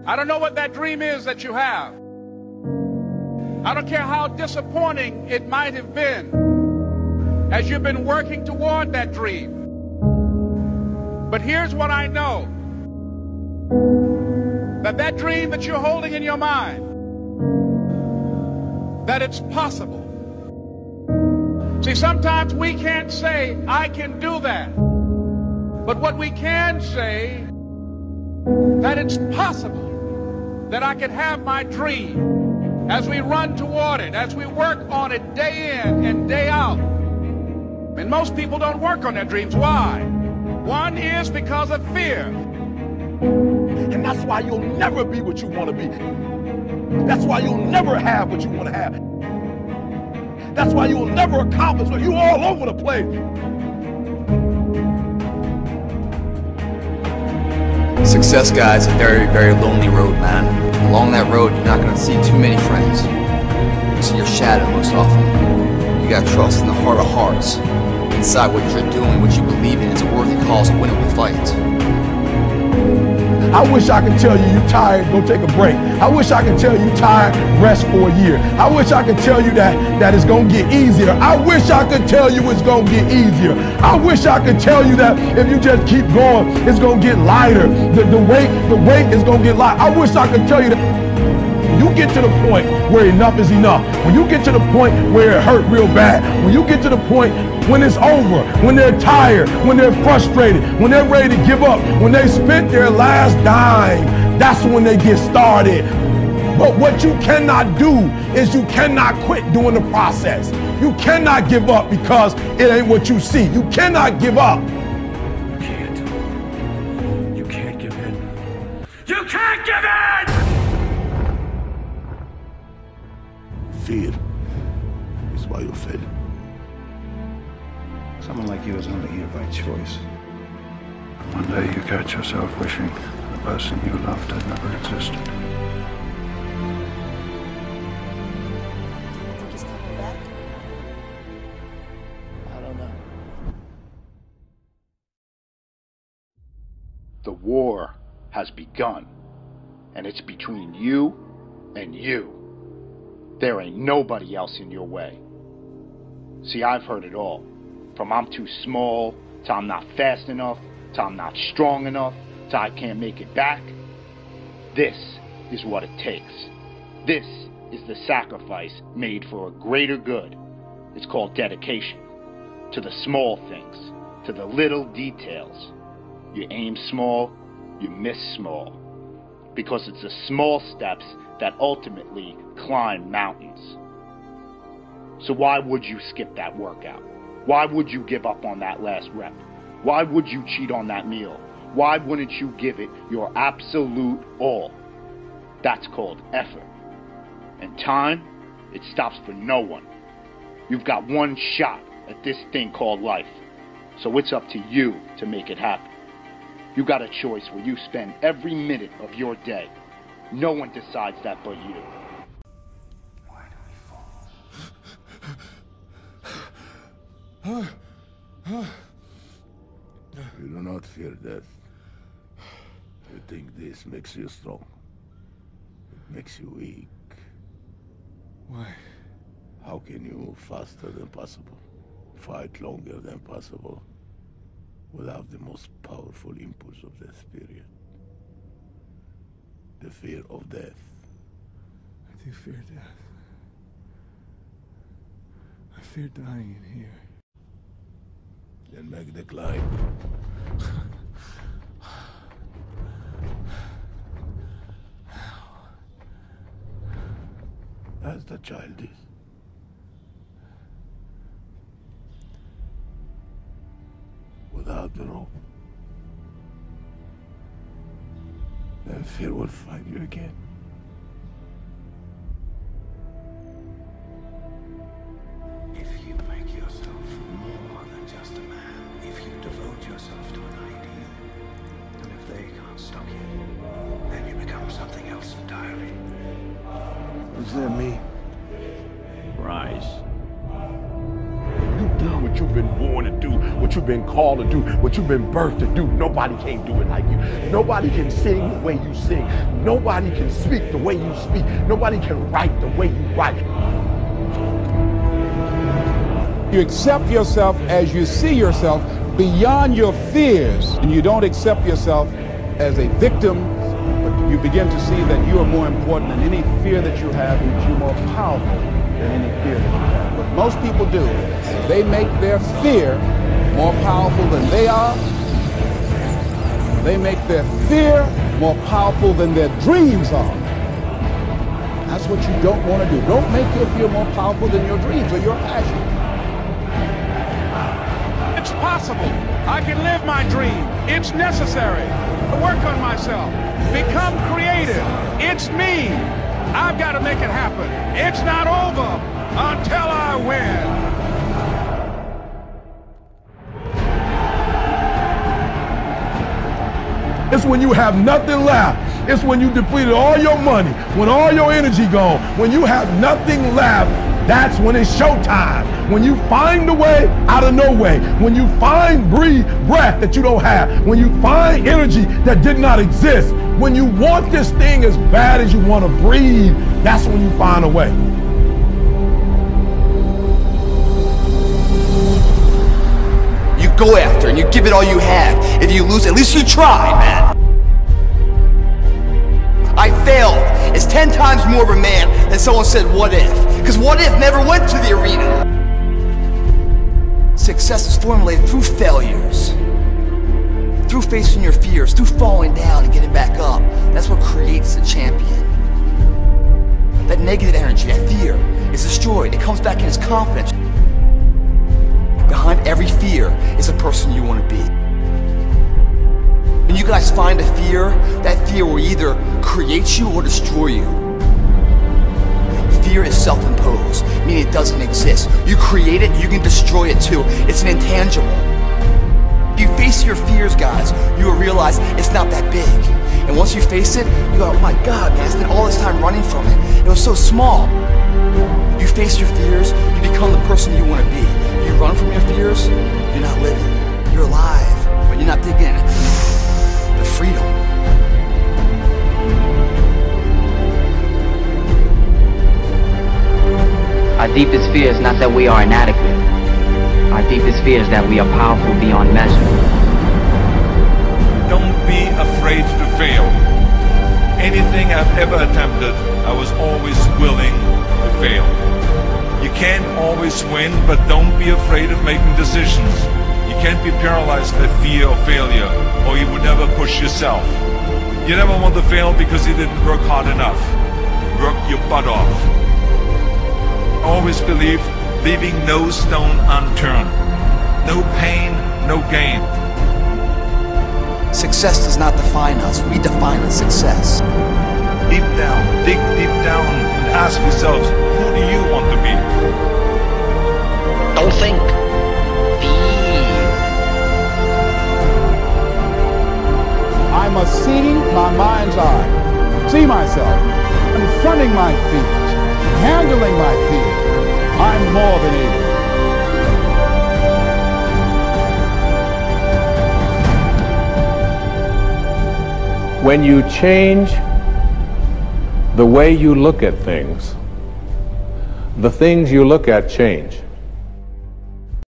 I don't know what that dream is that you have. I don't care how disappointing it might have been as you've been working toward that dream. But here's what I know. That dream that you're holding in your mind, that it's possible. See, sometimes we can't say, I can do that. But what we can say, that it's possible that I can have my dream as we run toward it, as we work on it day in and day out. And most people don't work on their dreams. Why? One is because of fear. And that's why you'll never be what you want to be. That's why you'll never have what you want to have. That's why you'll never accomplish what you're all over the place. Success, guys, a very, very lonely road, man. Along that road, you're not going to see too many friends. You see your shadow most often. You got to trust in the heart of hearts. Inside what you're doing, what you believe in, is a worthy cause, a winnable fight. I wish I could tell you you're tired, go take a break. I wish I could tell you you're tired, rest for a year. I wish I could tell you that it's going to get easier. I wish I could tell you it's going to get easier. I wish I could tell you that if you just keep going, it's going to get lighter. The weight is going to get lighter. I wish I could tell you that. You get to the point where enough is enough. When you get to the point where it hurt real bad, when you get to the point when it's over, when they're tired, when they're frustrated, when they're ready to give up, when they spent their last dime, that's when they get started. But what you cannot do is you cannot quit doing the process. You cannot give up because it ain't what you see. You cannot give up. You can't. You can't give in. You can't give in! Fear is why you fail. Someone like you is only here by choice. One day you catch yourself wishing the person you loved had never existed. Do you think he's coming back? I don't know. The war has begun, and it's between you and you. There ain't nobody else in your way. See, I've heard it all. From I'm too small, to I'm not fast enough, to I'm not strong enough, to I can't make it back. This is what it takes. This is the sacrifice made for a greater good. It's called dedication. To the small things, to the little details. You aim small, you miss small. Because it's the small steps that ultimately climb mountains. So why would you skip that workout? Why would you give up on that last rep? Why would you cheat on that meal? Why wouldn't you give it your absolute all? That's called effort. And time, it stops for no one. You've got one shot at this thing called life. So it's up to you to make it happen. You got a choice where you spend every minute of your day. No one decides that but you. Why do we fall? You do not fear death. You think this makes you strong. It makes you weak. Why? How can you move faster than possible? Fight longer than possible? Without the most powerful impulse of the spirit. The fear of death. I do fear death. I fear dying in here. Then make the climb. As the child is. Without the rope. Then fear will find you again. If you make yourself more than just a man, if you devote yourself to an ideal, and if they can't stop you, then you become something else entirely. What does that mean? Rise. You do what you been born to do, what you've been called to do, what you've been birthed to do. Nobody can do it like you. Nobody can sing the way you sing. Nobody can speak the way you speak. Nobody can write the way you write. You accept yourself as you see yourself beyond your fears, and you don't accept yourself as a victim, but you begin to see that you are more important than any fear that you have, and that you're more powerful than any fear that you have. What most people do, they make their fear more powerful than they are. They make their fear more powerful than their dreams are. That's what you don't want to do. Don't make your fear more powerful than your dreams or your passion. It's possible. I can live my dream. It's necessary to work on myself. Become creative. It's me. I've got to make it happen. It's not over until I win. It's when you have nothing left. It's when you depleted all your money, when all your energy gone, when you have nothing left. That's when it's showtime. When you find a way out of no way. When you find breath that you don't have. When you find energy that did not exist. When you want this thing as bad as you want to breathe, that's when you find a way. You go after and you give it all you have. If you lose, at least you try, man. I failed. It's 10 times more of a man than someone said, what if? Because what if never went to the arena. Success is formulated through failures. Through facing your fears, through falling down and getting back up. That's what creates the champion. That negative energy, that fear, is destroyed. It comes back in as confidence. Behind every fear is a person you want to be. When you guys find a fear, that fear will either create you or destroy you. Fear is self-imposed, meaning it doesn't exist. You create it, you can destroy it too. It's an intangible. If you face your fears, guys, you will realize it's not that big. And once you face it, you go, oh my God, man, I spent all this time running from it. It was so small. You face your fears, you become the person you want to be. You run from your fears, you're not living. You're alive, but you're not taking the freedom. Our deepest fear is not that we are inadequate. Our deepest fear is that we are powerful beyond measure. Don't be afraid to fail. Anything I've ever attempted, I was always willing to fail. You can't always win, but don't be afraid of making decisions. You can't be paralyzed by fear of failure, or you would never push yourself. You never want to fail because you didn't work hard enough. Work your butt off. Always believe, leaving no stone unturned. No pain, no gain. Success does not define us. We define the success. Deep down, dig deep down and ask yourselves, who do you want to be? Don't think. I must see my mind's eye, see myself, confronting my fears, handling my fears. I'm more than able. When you change the way you look at things, the things you look at change.